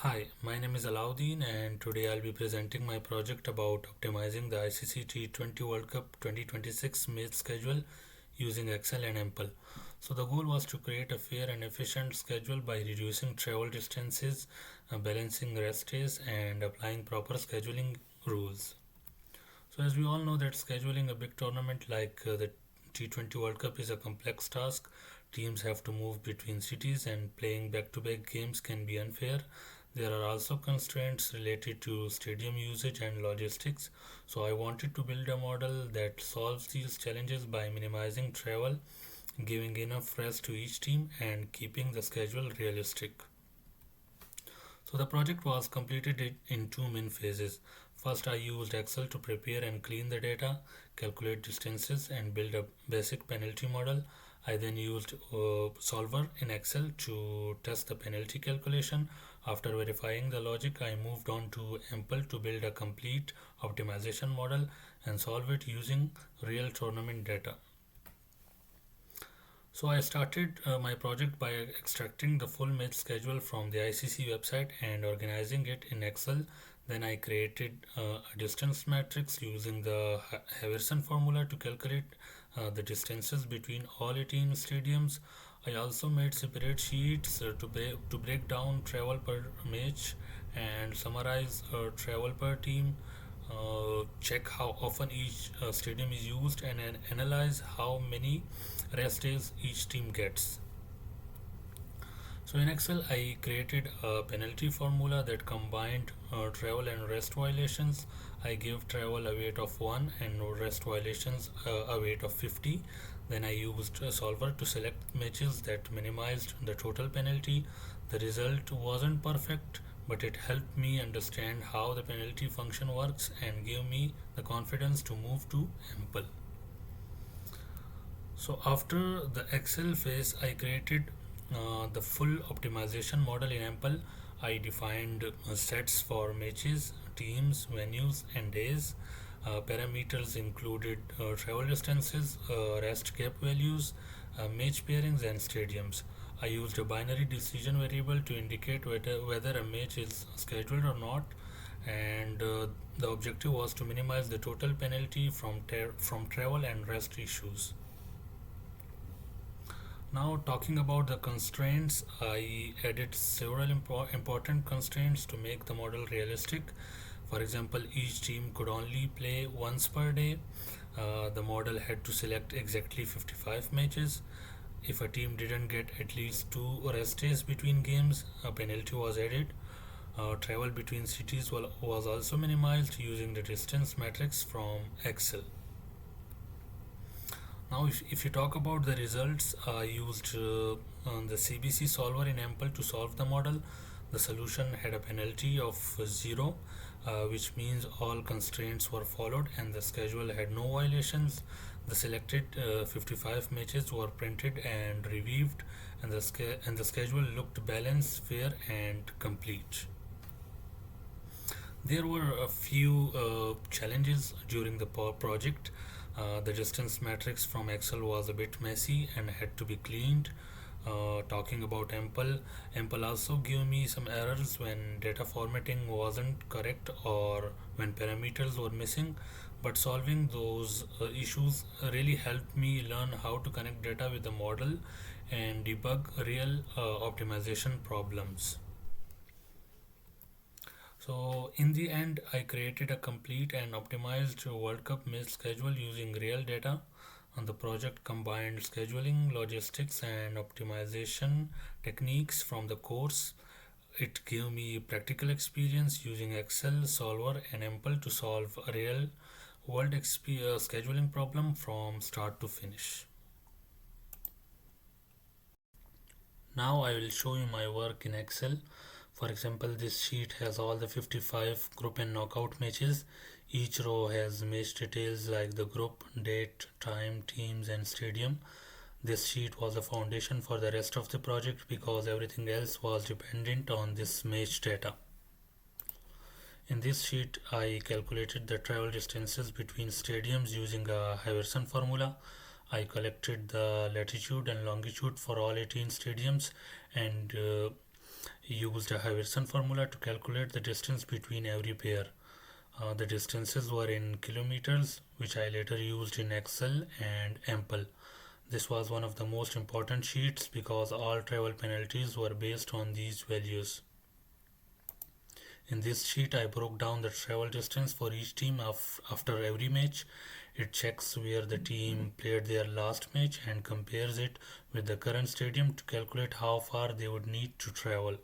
Hi, my name is Alauddin, and today I'll be presenting my project about optimizing the ICC T20 World Cup 2026 match schedule using Excel and Ample. So the goal was to create a fair and efficient schedule by reducing travel distances, balancing rest days, and applying proper scheduling rules. So as we all know that scheduling a big tournament like the T20 World Cup is a complex task. Teams have to move between cities and playing back-to-back games can be unfair. There are also constraints related to stadium usage and logistics. So I wanted to build a model that solves these challenges by minimizing travel, giving enough rest to each team, and keeping the schedule realistic. So the project was completed in two main phases. First, I used Excel to prepare and clean the data, calculate distances, and build a basic penalty model. I then used Solver in Excel to test the penalty calculation. After verifying the logic, I moved on to Ample to build a complete optimization model and solve it using real tournament data. So I started my project by extracting the full match schedule from the ICC website and organizing it in Excel. Then I created a distance matrix using the Haverson formula to calculate the distances between all 18 stadiums. I also made separate sheets to break down travel per match and summarize travel per team, check how often each stadium is used, and analyze how many rest days each team gets. So in Excel, I created a penalty formula that combined travel and rest violations. I gave travel a weight of 1 and rest violations a weight of 50. Then I used a solver to select matches that minimized the total penalty. The result wasn't perfect, but it helped me understand how the penalty function works and gave me the confidence to move to Ample. So after the Excel phase, I created the full optimization model in Ample. I defined sets for matches, teams, venues, and days. Parameters included travel distances, rest cap values, match pairings, and stadiums. I used a binary decision variable to indicate whether a match is scheduled or not, and the objective was to minimize the total penalty from travel and rest issues. Now, talking about the constraints, I added several important constraints to make the model realistic. For example, each team could only play once per day. The model had to select exactly 55 matches. If a team didn't get at least two rest days between games, a penalty was added. Travel between cities was also minimized using the distance matrix from Excel. Now, if you talk about the results, I used the CBC solver in Ample to solve the model. The solution had a penalty of 0, which means all constraints were followed and the schedule had no violations. The selected 55 matches were printed and reviewed, and the schedule looked balanced, fair, and complete. There were a few challenges during the project. The distance matrix from Excel was a bit messy and had to be cleaned. Talking about Ample also gave me some errors when data formatting wasn't correct or when parameters were missing. But solving those issues really helped me learn how to connect data with the model and debug real optimization problems. So in the end, I created a complete and optimized World Cup match schedule using real data. And the project combined scheduling, logistics, and optimization techniques from the course. It gave me practical experience using Excel, Solver, and Ample to solve a real world scheduling problem from start to finish. Now I will show you my work in Excel. For example, this sheet has all the 55 group and knockout matches. Each row has match details like the group, date, time, teams, and stadium. This sheet was the foundation for the rest of the project because everything else was dependent on this match data. In this sheet, I calculated the travel distances between stadiums using a Haverson formula. I collected the latitude and longitude for all 18 stadiums and used a Harrison formula to calculate the distance between every pair. The distances were in kilometers, which I later used in Excel and Ample. This was one of the most important sheets because all travel penalties were based on these values. In this sheet, I broke down the travel distance for each team after every match. It checks where the team played their last match and compares it with the current stadium to calculate how far they would need to travel.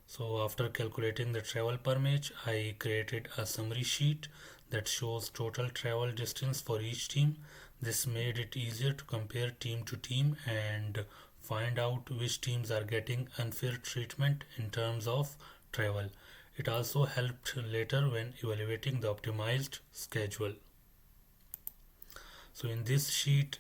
So after calculating the travel per match, I created a summary sheet that shows total travel distance for each team. This made it easier to compare team to team and find out which teams are getting unfair treatment in terms of travel. It also helped later when evaluating the optimized schedule. So in this sheet,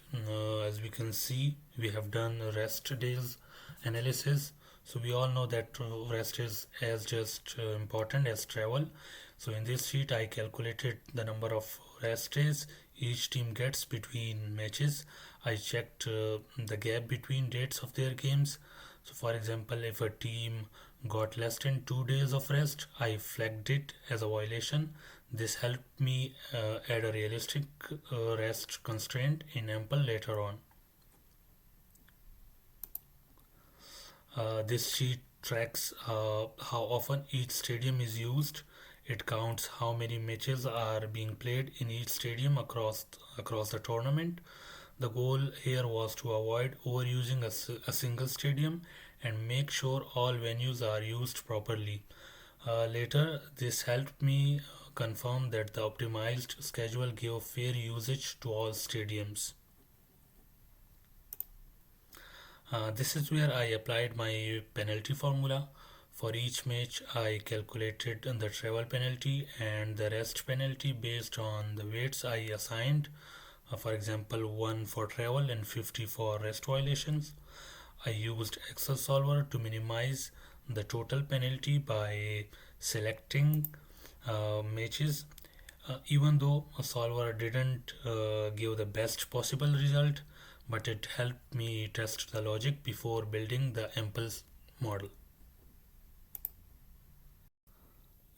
as we can see, we have done rest days analysis. So we all know that rest is as just important as travel. So in this sheet, I calculated the number of rest days each team gets between matches. I checked the gap between dates of their games. So for example, if a team got less than 2 days of rest, I flagged it as a violation. This helped me add a realistic rest constraint in Ample later on. This sheet tracks how often each stadium is used. It counts how many matches are being played in each stadium across the tournament. The goal here was to avoid overusing a single stadium and make sure all venues are used properly. Later, this helped me confirm that the optimized schedule gave fair usage to all stadiums. This is where I applied my penalty formula. For each match, I calculated the travel penalty and the rest penalty based on the weights I assigned. For example, 1 for travel and 50 for rest violations. I used Excel solver to minimize the total penalty by selecting matches. Even though a solver didn't give the best possible result, but it helped me test the logic before building the impulse model.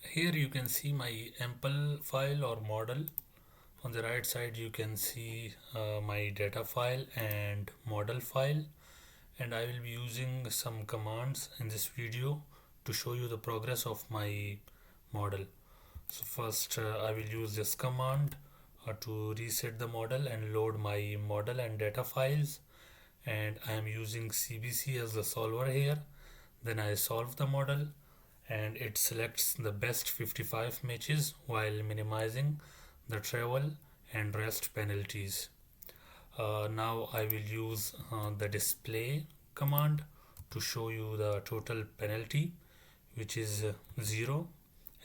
Here you can see my ample file or model. On the right side you can see my data file and model file, and I will be using some commands in this video to show you the progress of my model. So first I will use this command to reset the model and load my model and data files, and I am using CBC as the solver here. Then I solve the model and it selects the best 55 matches while minimizing the travel and rest penalties. Now I will use the display command to show you the total penalty, which is 0,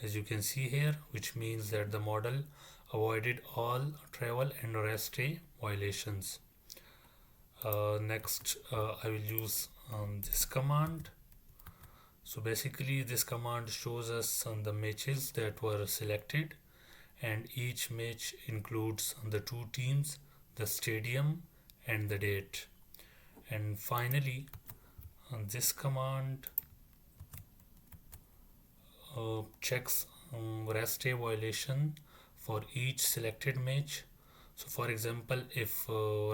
as you can see here, which means that the model avoided all travel and rest day violations. Next I will use this command. So basically this command shows us the matches that were selected, and each match includes the two teams, the stadium and the date. And finally this command checks rest day violation for each selected match. So for example, if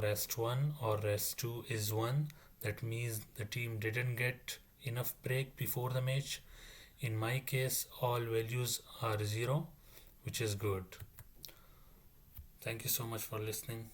rest 1 or rest 2 is 1, that means the team didn't get enough break before the match. In my case, all values are 0, which is good. Thank you so much for listening.